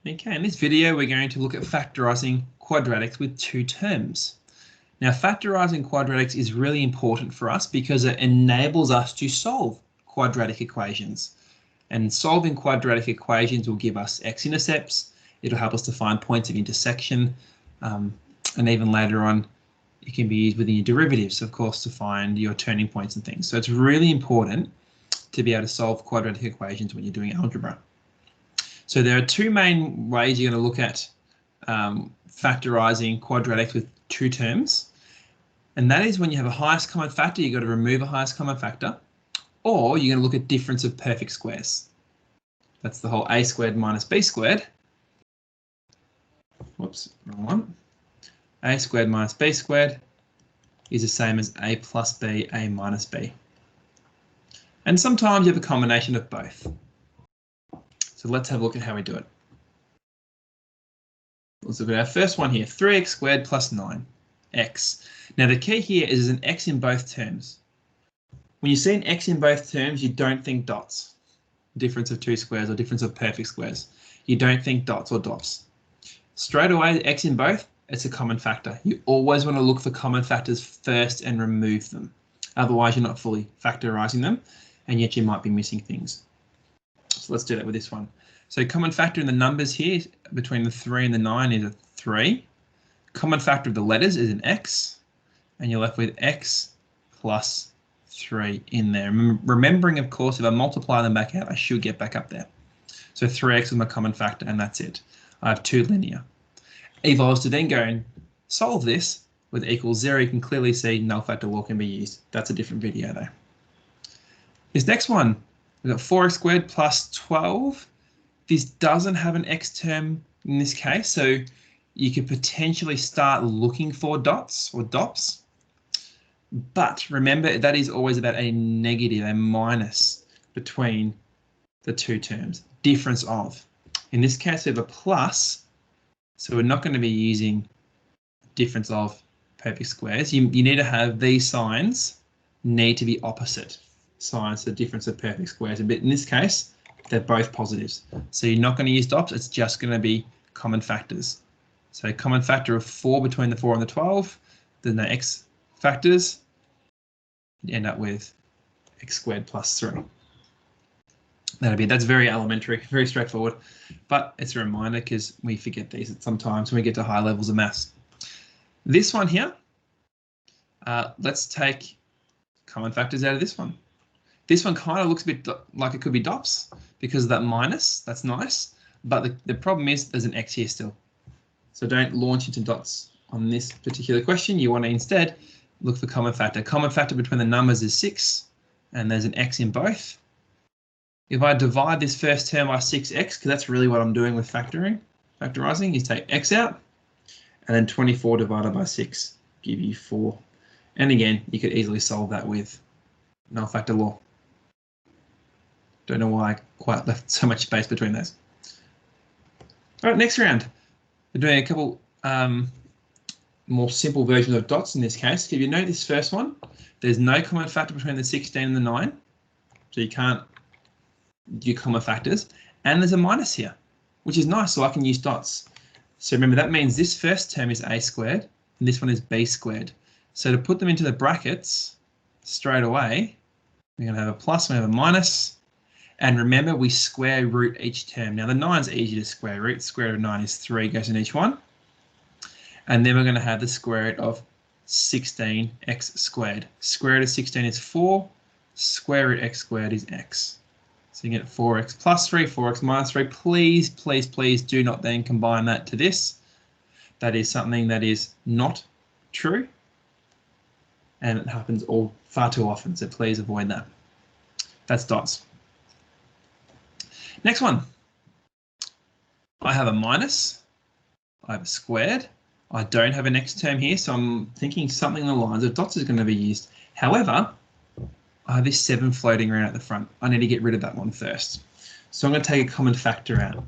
Okay, in this video we're going to look at factorising quadratics with two terms. Now factorising quadratics is really important for us because it enables us to solve quadratic equations. And solving quadratic equations will give us x-intercepts, it'll help us to find points of intersection, and even later on it can be used within your derivatives, of course, to find your turning points and things. So it's really important to be able to solve quadratic equations when you're doing algebra. So there are two main ways you're going to look at factorising quadratics with two terms. And that is when you have a highest common factor, you've got to remove a highest common factor, or you're going to look at difference of perfect squares. That's the whole a squared minus b squared. Whoops, wrong one. A squared minus b squared is the same as a plus b, a minus b. And sometimes you have a combination of both. So let's have a look at how we do it. Let's look at our first one here, 3x squared plus 9x. Now the key here is there's an x in both terms. When you see an x in both terms, you don't think dots. Difference of two squares or difference of perfect squares. You don't think dots or dots. Straight away, x in both, it's a common factor. You always want to look for common factors first and remove them. Otherwise, you're not fully factorising them, and yet you might be missing things. So let's do that with this one. So common factor in the numbers here between the 3 and the 9 is a 3. Common factor of the letters is an x, and you're left with x plus 3 in there. Remembering, of course, if I multiply them back out, I should get back up there. So 3x is my common factor, and that's it. I have two linear. If I was to then go and solve this with equals 0, you can clearly see null factor law can be used. That's a different video though. This next one, we've got 4x squared plus 12. This doesn't have an x term in this case, so you could potentially start looking for dots or dops. But remember, that is always about a negative, a minus between the two terms. Difference of. In this case, we have a plus, so we're not going to be using difference of perfect squares. You need to have these signs need to be opposite signs, the difference of perfect squares. But in this case, they're both positives. So you're not going to use dots, it's just going to be common factors. So common factor of 4 between the 4 and the 12, then the x factors, you end up with x squared plus 3. That's very elementary, very straightforward, but it's a reminder because we forget these sometimes when we get to high levels of maths. This one here, let's take common factors out of this one. This one kind of looks a bit like it could be dots because of that minus. That's nice, but the problem is there's an x here still. So don't launch into dots on this particular question. You want to instead look for common factor. Common factor between the numbers is 6, and there's an x in both. If I divide this first term by 6x, because that's really what I'm doing with factorising, is take x out, and then 24 divided by 6 give you 4. And again, you could easily solve that with null factor law. Don't know why I quite left so much space between those. All right, next round. We're doing a couple more simple versions of dots in this case. If you note this first one, there's no common factor between the 16 and the 9. So you can't do common factors. And there's a minus here, which is nice, so I can use dots. So remember, that means this first term is a squared, and this one is b squared. So to put them into the brackets straight away, we're going to have a plus, we have a minus. And remember, we square root each term. Now the 9's easy to square root. Square root of 9 is 3, goes in each one. And then we're going to have the square root of 16x squared. Square root of 16 is 4. Square root x squared is x. So you get 4x plus 3, 4x minus 3. Please, please, please do not then combine that to this. That is something that is not true. And it happens far too often, so please avoid that. That's dots. Next one. I have a minus. I have a squared. I don't have an x term here, so I'm thinking something along the lines of dots is going to be used. However, I have this 7 floating around at the front. I need to get rid of that one first. So I'm going to take a common factor out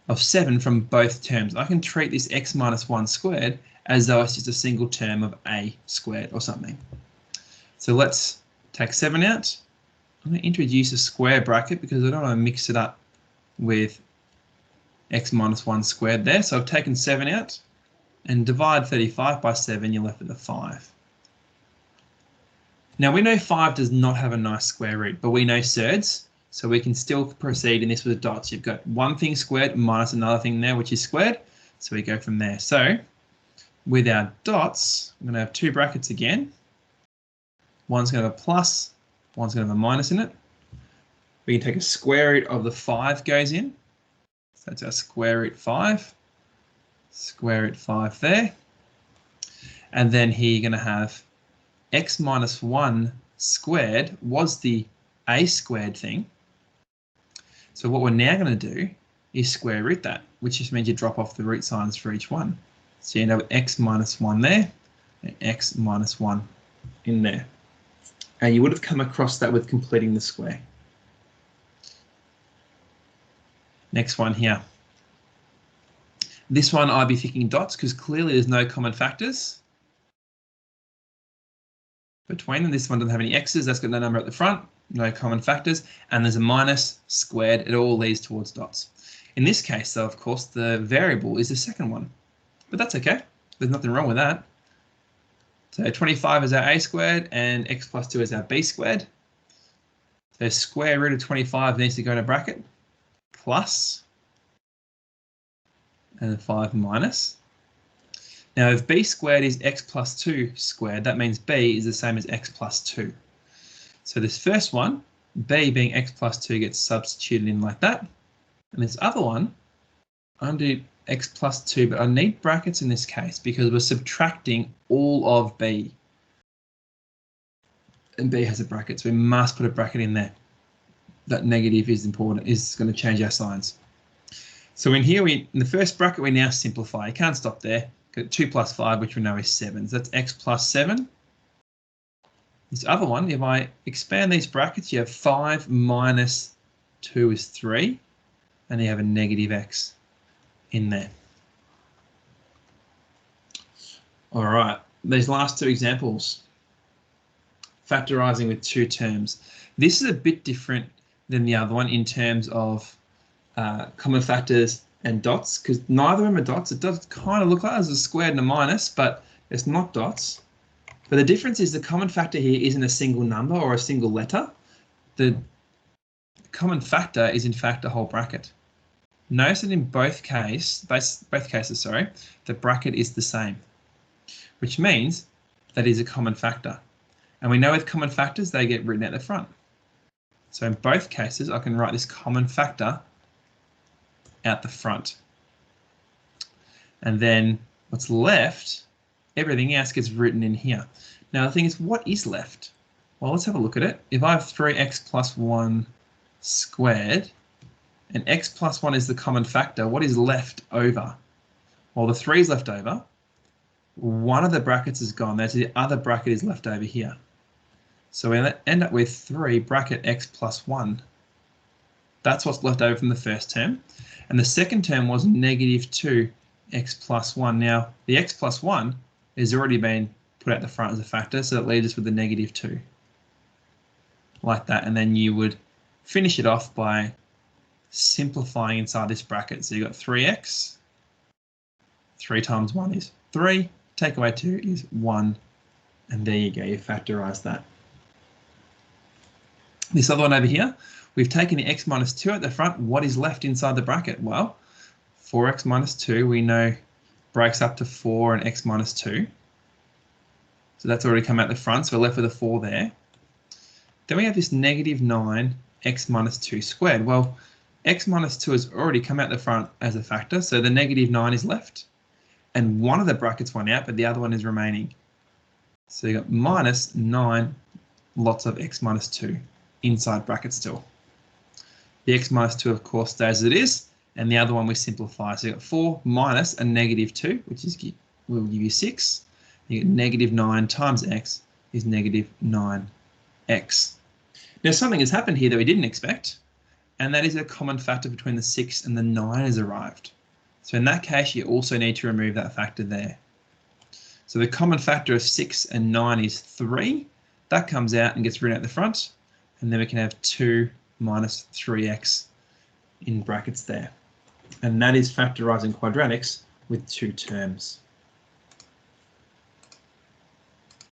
of 7 from both terms. I can treat this x minus 1 squared as though it's just a single term of a squared or something. So let's take 7 out. I'm going to introduce a square bracket because I don't want to mix it up with x minus 1 squared there. So I've taken 7 out, and divide 35 by 7, you're left with a 5. Now we know 5 does not have a nice square root, but we know surds, so we can still proceed in this with dots. You've got one thing squared minus another thing there, which is squared, so we go from there. So with our dots, I'm going to have two brackets again. One's going to have a plus, one's going to have a minus in it. We can take a square root of the 5 goes in. So that's our square root 5. Square root 5 there. And then here you're going to have x minus 1 squared was the a squared thing. So what we're now going to do is square root that, which just means you drop off the root signs for each one. So you end up with x minus 1 there and x minus 1 in there. And you would have come across that with completing the square. Next one here. This one I'd be thinking dots because clearly there's no common factors between them. This one doesn't have any x's, that's got no number at the front, no common factors, and there's a minus squared. It all leads towards dots. In this case, though, of course, the variable is the second one, but that's okay. There's nothing wrong with that. So 25 is our a squared and x plus 2 is our b squared. So square root of 25 needs to go in a bracket, plus, and then 5 minus. Now if b squared is x plus 2 squared, that means b is the same as x plus 2. So this first one, b being x plus 2, gets substituted in like that. And this other one, I'm going to do x plus 2, but I need brackets in this case because we're subtracting all of b. And b has a bracket, so we must put a bracket in there. That negative is important, is going to change our signs. So in here, in the first bracket, we now simplify. You can't stop there. Got 2 plus 5, which we know is 7. So that's x plus 7. This other one, if I expand these brackets, you have 5 minus 2 is 3. And you have a negative x in there. All right, these last two examples. Factorising with two terms. This is a bit different than the other one in terms of common factors and dots, because neither of them are dots. It does kind of look like there's a squared and a minus, but it's not dots. But the difference is the common factor here isn't a single number or a single letter. The common factor is in fact a whole bracket. Notice that in both cases, the bracket is the same, which means that is a common factor. And we know with common factors, they get written at the front. So in both cases, I can write this common factor out the front. And then what's left, everything else gets written in here. Now the thing is, what is left? Well, let's have a look at it. If I have 3x plus 1 squared, and x plus 1 is the common factor, what is left over? Well, the 3 is left over. One of the brackets is gone there, so the other bracket is left over here. So we end up with 3 bracket x plus 1. That's what's left over from the first term. And the second term was negative 2 x plus 1. Now, the x plus 1 has already been put at the front as a factor, so that leaves us with the negative 2. Like that, and then you would finish it off by simplifying inside this bracket. So you've got 3x, 3 times 1 is 3, take away 2 is 1, and there you go, you factorise that. This other one over here, we've taken the x minus 2 at the front. What is left inside the bracket? Well, 4x minus 2 we know breaks up to 4 and x minus 2. So that's already come out the front, so we're left with a 4 there. Then we have this negative 9 x minus 2 squared. Well, x minus 2 has already come out the front as a factor, so the negative 9 is left. And one of the brackets went out, but the other one is remaining. So you've got minus 9 lots of x minus 2 inside bracket still. The x minus 2, of course, stays as it is, and the other one we simplify. So you've got 4 minus a negative 2, which is will give you 6. You get negative 9 times x is negative 9x. Now something has happened here that we didn't expect, and that is a common factor between the 6 and the 9 has arrived. So in that case, you also need to remove that factor there. So the common factor of 6 and 9 is 3. That comes out and gets written at the front, and then we can have 2 minus 3x in brackets there. and that is factorising quadratics with two terms.